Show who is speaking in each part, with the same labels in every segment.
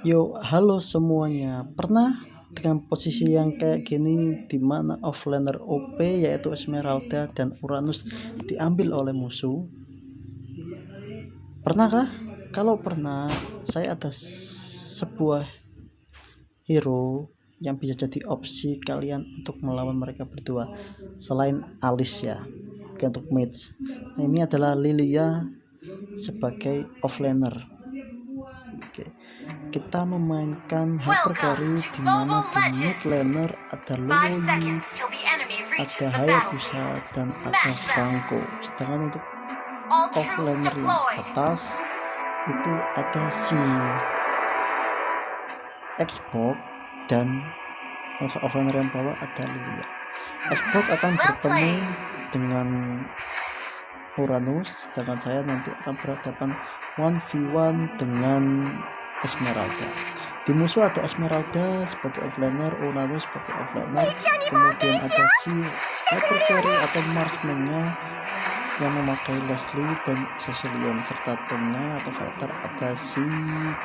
Speaker 1: Yo, halo semuanya. Pernah dengan posisi yang kayak gini di mana offlaner OP yaitu Esmeralda dan Uranus diambil oleh musuh? Pernahkah? Kalau pernah, saya ada sebuah hero yang bisa jadi opsi kalian untuk melawan mereka berdua selain Alice ya. Oke, untuk mage. Nah, ini adalah Lilia sebagai offlaner. Oke, kita memainkan hypercarry di mana di mid laner ada Luoyi, ada Hayabusa dan ada Franco. Sedangkan untuk off laner yang atas itu ada si Xbox dan off laner yang bawah ada Lilia. Xbox akan bertemu dengan Uranus, sedangkan saya nanti akan berhadapan 1v1 dengan Esmeralda. Di musuh ada Esmeralda sebagai offlaner, Uranus sebagai offlaner, kemudian ada si hypercarry atau marksman-nya yang memakai Leslie dan Cecilion, serta timnya atau fighter ada si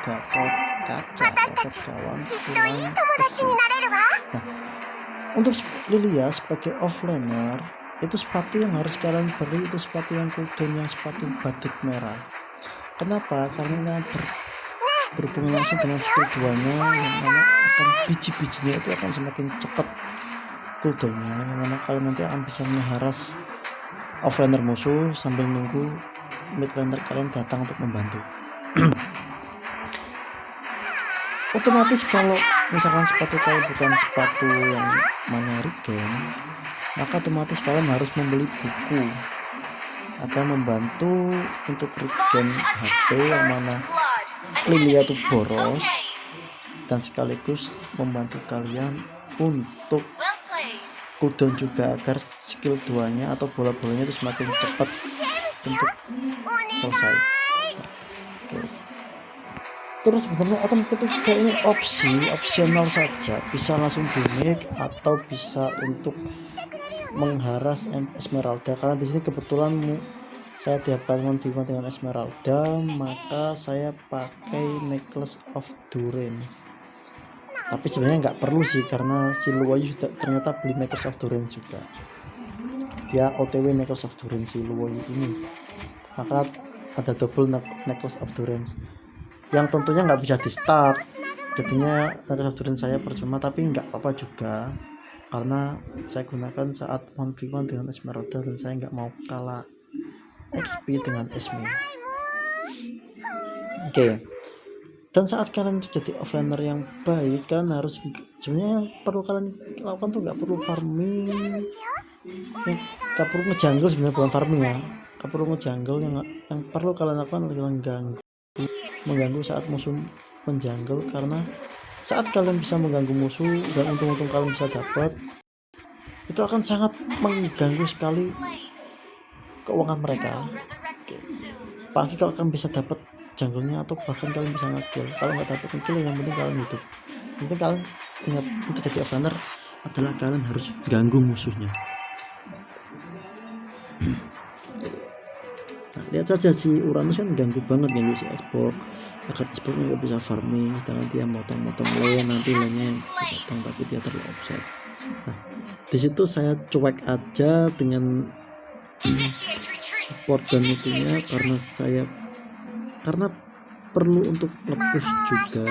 Speaker 1: Gatot Kaca, Gatot Gawang, Tulang Besi. Nah, untuk Lilia sebagai offlaner, itu sepatu yang harus kalian beli itu sepatu yang cooldown, yang sepatu batik merah. Kenapa? Karena berhubungan langsung dengan skill 2-nya, yang mana akan biji-bijinya itu akan semakin cepat cooldownnya, yang mana kalian nanti akan bisa mengharas offlaner musuh sambil nunggu mid laner kalian datang untuk membantu. Otomatis kalau misalkan sepatu kalian bukan sepatu yang mana regen, maka otomatis kalian harus membeli buku akan membantu untuk regen HP yang mana Lilia itu boros, dan sekaligus membantu kalian untuk cooldown juga agar skill 2 nya atau bola-bolanya itu semakin cepat untuk selesai. Terus sebenarnya otomatis ini opsional saja, bisa langsung di make atau bisa untuk mengharas Esmeralda. Karena di sini kebetulan saya dihadapkan dengan Esmeralda, maka saya pakai Necklace of Durance. Tapi sebenarnya nggak perlu sih, karena si Luoyi sudah ternyata beli Necklace of Durance juga. Dia OTW Necklace of Durance si Luoyi ini, maka ada double Necklace of Durance yang tentunya nggak bisa di start. Jadinya Necklace of Durance saya percuma, tapi nggak apa-apa juga karena saya gunakan saat 1v1 dengan Esmeralda dan saya nggak mau kalah XP dengan Esme. Oke. Dan saat kalian jadi offlaner yang baik, kalian harus, sebenarnya yang perlu kalian lakukan tuh nggak perlu farming, nggak perlu ngejungle, sebenarnya bukan farming ya, nggak perlu ngejungle. Yang perlu kalian lakukan adalah mengganggu saat musuh menjungle, karena saat kalian bisa mengganggu musuh dan untung-untung kalian bisa dapat, itu akan sangat mengganggu sekali keuangan mereka. Oke. Apalagi kalau kalian bisa dapat jungle-nya atau bahkan kalian bisa nge-kill. Kalau nggak dapat nge-kill, yang penting kalian hidup. Mungkin kalian ingat, untuk jadi offlaner adalah kalian harus ganggu musuhnya. Nah, lihat saja si Uranus kan ganggu si Xbox, agar Xboxnya nggak bisa farming, sedangkan dia motong-motong lane, nanti lane-nya yang bisa potong tapi dia terlalu offset. Nah, disitu saya cuek aja dengan support dan itunya, karena perlu untuk nge-push juga.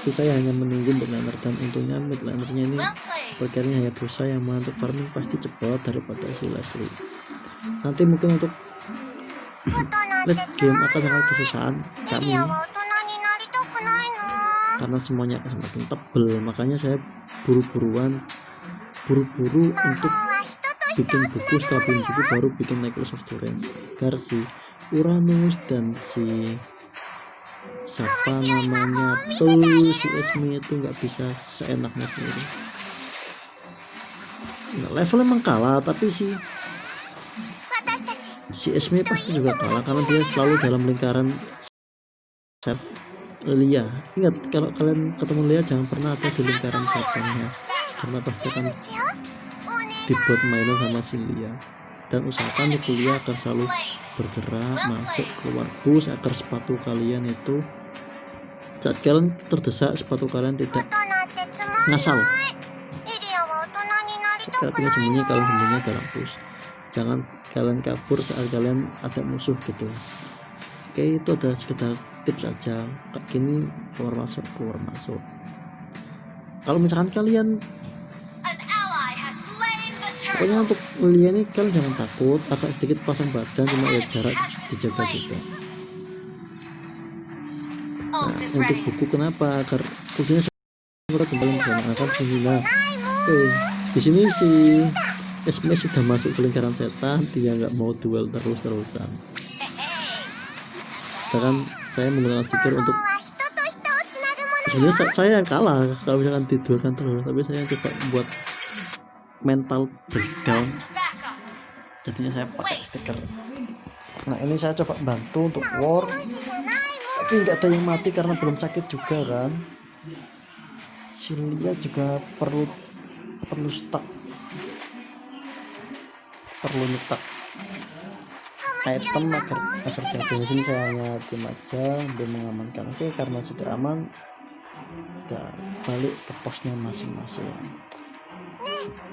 Speaker 1: Itu saya hanya menunggu mid laner, dan untungnya mid lanernya ini berkiranya Hayabusa yang mau untuk farming pasti cepat daripada si Leslie. Nanti mungkin untuk late game akan sangat kesusahan kami karena semuanya akan semakin tebel. Makanya saya buru-buru untuk bikin buku, setelah bikin buku baru bikin Necklace of Durance, agar si Uranus dan si siapa namanya tuh si Esme itu nggak bisa seenaknya sendiri. Nah, level emang kalah, tapi si Esme pasti juga kalah karena dia selalu dalam lingkaran set Lilia. Ingat, kalau kalian ketemu Lilia jangan pernah ada di lingkaran setannya, karena pasti akan dibuat mainan sama si Lilia. Dan usahakan Lilia akan selalu bergerak masuk keluar bus agar sepatu kalian itu saat kalian terdesak sepatu kalian tidak ngasal. Saat kalian sembunyi, kalian sembunyi dalam bus. Jangan kalian kabur saat kalian ada musuh gitu. Oke, itu adalah sekedar tips saja. Kayak gini keluar masuk. Kalau misalkan kalian pokoknya untuk melihat ini kalian jangan takut, agak sedikit pasang badan, cuma ya jarak dijaga juga. Nah, untuk buku kenapa? Agar kuncinya kembali menggunakan sehingga di sini si Esme sudah masuk ke lingkaran setan, dia nggak mau duel terus-terusan. Sedangkan saya menggunakan stiker untuk sebenarnya saya yang kalah kalau misalkan diduelkan terus, tapi saya coba buat mental breakdown, jadinya saya pakai stiker. Nah ini saya coba bantu untuk war, tapi nggak ada yang mati karena belum sakit juga kan. Silia juga perlu stuck, perlu nyetak item agar jatuh. Di sini saya hanya tim aja belum mengamankan. Oke, karena sudah aman, kita balik ke posnya masing-masing.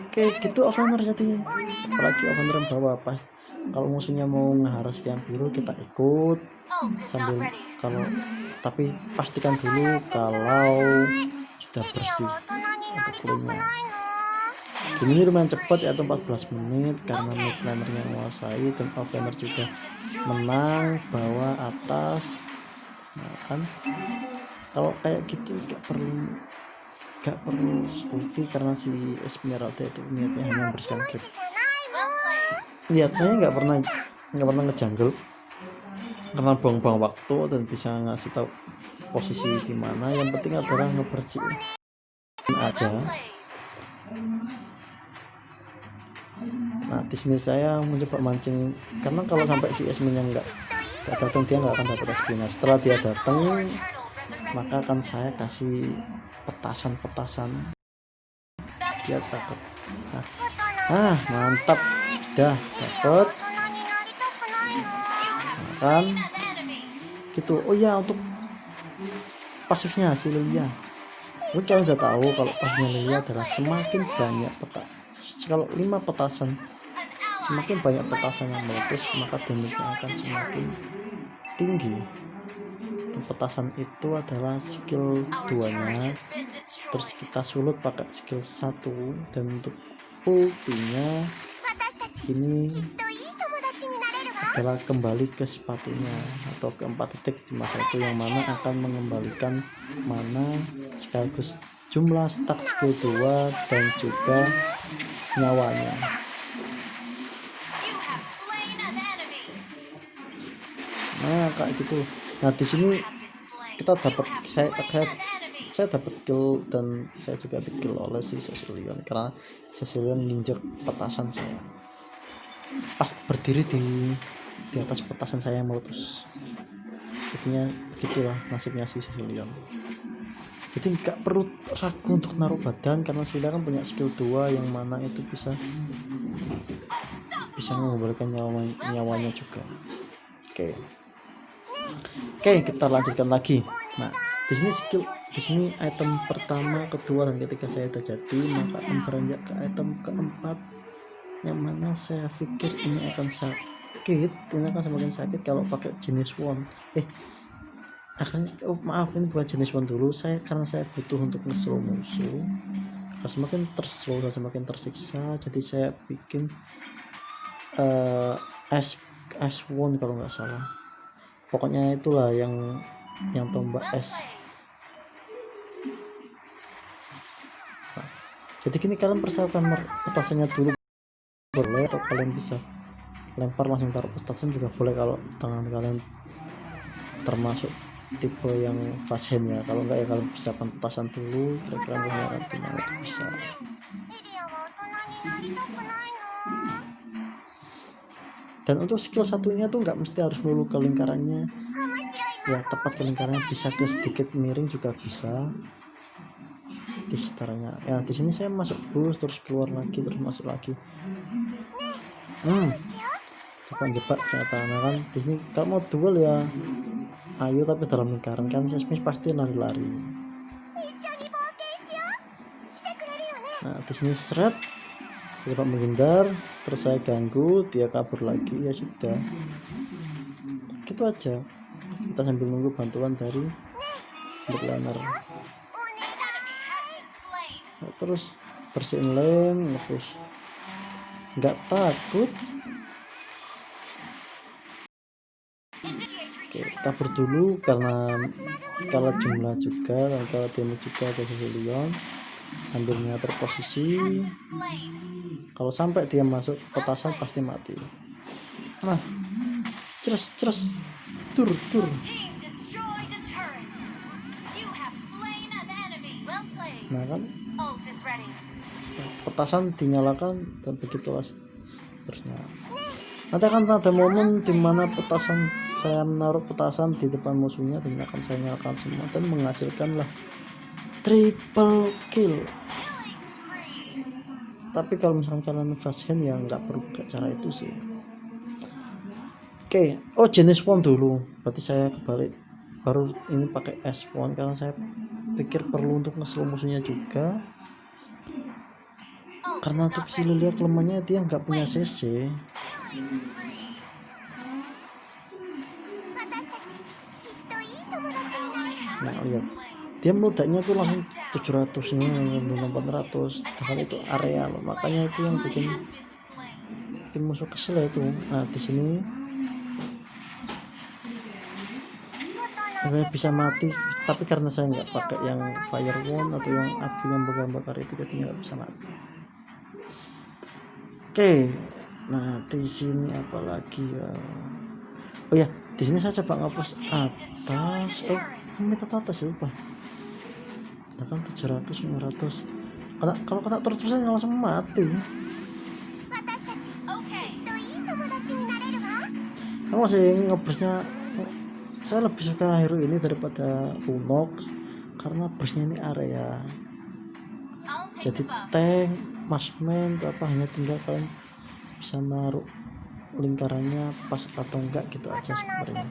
Speaker 1: Oke, gitu offlaner jadi. Apalagi offlaner yang bawa pas kalau musuhnya mau ngeharas yang biru kita ikut sambil tapi pastikan dulu kalau sudah bersih untuk poolnya. Ini lumayan cepat ya, 14 menit karena midlanernya menguasai dan offlaner juga menang bawah atas. Nah kan kalau kayak gitu gak perlu ulti karena si Esmeralda itu niatnya hanya membersihkan creep. Lihat saya nggak pernah ngejungle karena buang-buang waktu dan bisa ngasih tahu posisi di mana. Yang penting adalah ngebersihin aja. Nah di sini saya mencoba mancing karena kalau sampai si Esme yang nggak datang dia nggak akan dapat XP. Nah setelah dia datang maka akan saya kasih petasan dia takut. Nah mantap, udah dapat kan gitu. Oh ya, untuk pasifnya si Lilia, kalian udah tahu kalau pasifnya Lilia adalah semakin banyak kalau 5 petasan, semakin banyak petasan yang meletus maka damage-nya akan semakin tinggi. Dan petasan itu adalah skill 2-nya, terus kita sulut pakai skill 1, dan untuk ultinya ini adalah kembali ke sepatunya atau ke 4 titik di masa itu, yang mana akan mengembalikan mana sekaligus jumlah stack skill 2 dan juga nyawanya. Nah kayak gitu. Nah di sini kita dapat saya dapat kill dan saya juga di kill oleh si Cecilion karena Cecilion nginjek petasan saya pas berdiri di atas petasan saya yang meletus. Jadinya begitulah nasibnya si Cecilion. Jadi nggak perlu ragu untuk naruh badan karena sudah kan punya skill 2 yang mana itu bisa mengembalikan nyawanya juga. Oke, kita lanjutkan lagi. Nah di sini item pertama, kedua, dan ketiga saya sudah jadi, maka akan beranjak ke item keempat, yang mana saya pikir ini akan semakin sakit kalau pakai jenis wand. Maaf, ini bukan jenis wand dulu, karena saya butuh untuk nge-slow musuh agar semakin terslow dan semakin tersiksa, jadi saya bikin ice wand kalau nggak salah, pokoknya itulah yang tombak es. Nah, jadi gini, kalian persiapkan petasannya dulu boleh, atau kalian bisa lempar langsung taruh petasan juga boleh kalau tangan kalian termasuk tipe yang fast hand ya. Kalau enggak ya kalian persiapkan petasan dulu, kira-kira artinya itu bisa. Dan untuk skill satunya tuh nggak mesti harus melulu ke lingkarannya ya, tepat ke lingkarannya, bisa ke sedikit miring juga bisa di sekitarnya ya. Di sini saya masuk bus terus keluar lagi terus masuk lagi. Coba jebak ternyata. Nah kan di sini kalau mau duel ya ayo tapi dalam lingkaran kan Sesame pasti lari-lari. Nah di sini seret saya coba menghindar, terus saya ganggu, dia kabur lagi, ya sudah gitu aja. Kita sambil nunggu bantuan dari Underlaner. Nah, terus bersihin lane, terus nggak takut. Oke, kabur dulu karena kalau jumlah juga, dan kalau damage juga ada Leon sambil mengatur posisi. Kalau sampai dia masuk petasan pasti mati. Nah, ceres tur. Nah kan, petasan dinyalakan dan begitulah terusnya. Nanti akan ada momen dimana petasan, saya menaruh petasan di depan musuhnya dan akan saya nyalakan semua dan menghasilkanlah triple kill. Tapi kalau misalkan kalian fast hand ya nggak perlu pakai cara itu sih. Oke, oh jenis spawn dulu, berarti saya kebalik, baru ini pakai S spawn karena saya pikir perlu untuk nge-slow musuhnya juga. Karena untuk si Lilia kelemahannya dia nggak punya CC. Nah lihat, dia meludaknya tuh langsung 700 ini, belum 400, bahkan itu area loh, makanya itu yang bikin musuh kesel itu. Nah di sini sebenarnya bisa mati, tapi karena saya nggak pakai yang fire wand atau yang api yang bakar itu, jadinya nggak bisa mati. Oke, nah di sini apa lagi ya? Oh ya, di sini saya coba ngapus atas. Oh, minta atas ya, lupa. Nah kan 700, 500. Kalau kena terus-terusan langsung mati. Aku masih ngebrusnya. Saya lebih suka hero ini daripada Unox karena brusnya ini area. Jadi tank, marksman atau apa, hanya tinggal kalian bisa naruh lingkarannya pas atau enggak gitu aja sebenarnya.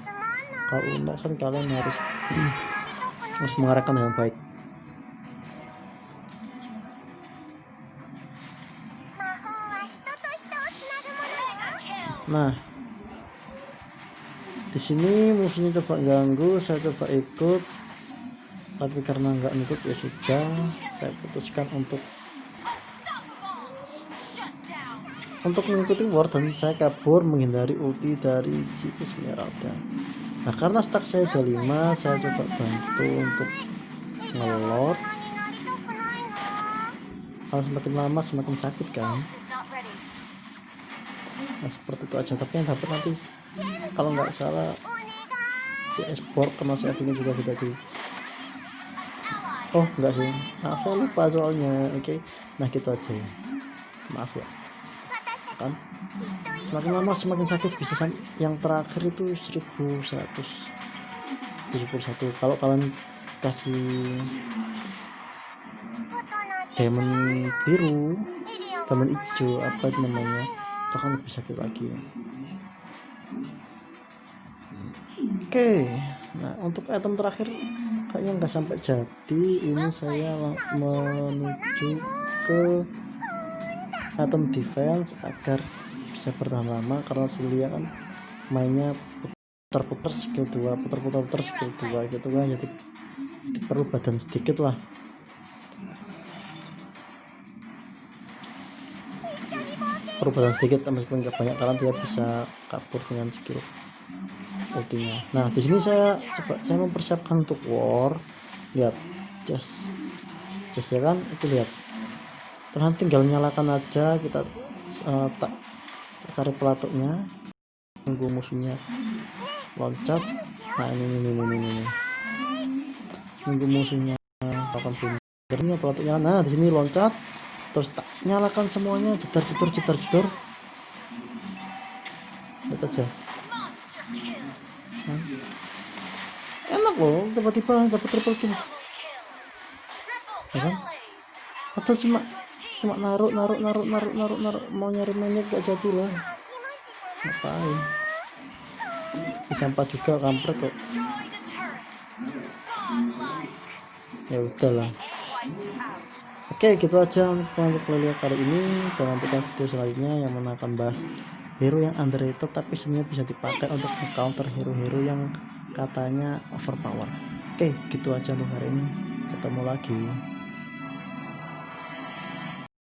Speaker 1: Kalau Unox kan kalian harus mengarahkan dengan baik. Nah, di sini musuhnya coba ganggu, saya coba ikut, tapi karena nggak ikut ya sudah, saya putuskan untuk mengikuti war dan saya kabur menghindari ulti dari si Esmeralda. Nah karena stack saya udah 5, saya coba bantu untuk ngelot. Kalau semakin lama semakin sakit kan. Nah seperti itu aja, tapi yang dapat nanti kalau nggak salah si esport karena saya ini juga tidak di. Oh enggak sih, maaf saya lupa soalnya. Oke, nah gitu aja ya, maaf ya kan. Semakin lama semakin sakit, bisa yang terakhir itu 1171. Kalau kalian kasih diamond biru, diamond hijau apa itu namanya, itu kan lebih sakit lagi. Oke, nah untuk item terakhir kayaknya nggak sampai jadi. Ini saya menuju ke item defense agar bisa bertahan lama, karena Silia kan mainnya putar-putar skill 2, putar-putar skill 2 gitu kan, jadi perlu badan sedikit lah. Perlu badan sedikit meskipun nggak banyak, karena dia bisa kabur dengan skill ultinya. Nah di sini saya mempersiapkan untuk war. Lihat chest ya kan, itu lihat, terus tinggal nyalakan aja. Kita tak cari pelatuknya, tunggu musuhnya loncat. Nah ini tunggu musuhnya akan pinggirnya pelatuknya. Nah di sini loncat, terus tak nyalakan semuanya, jedar. Lihat aja, nah, enak loh, tiba-tiba dapat triple kill ya kan. Atau cuma naruh mau nyari mainnya gak jadi lah, ngapain, disampah juga kampret kok. Ya udahlah. Oke, gitu aja untuk Lelio kali ini. Dan nantikan video selanjutnya yang mana akan bahas hero yang underrated tapi sebenarnya bisa dipakai untuk counter hero-hero yang katanya overpower. Oke, gitu aja untuk hari ini. Ketemu lagi.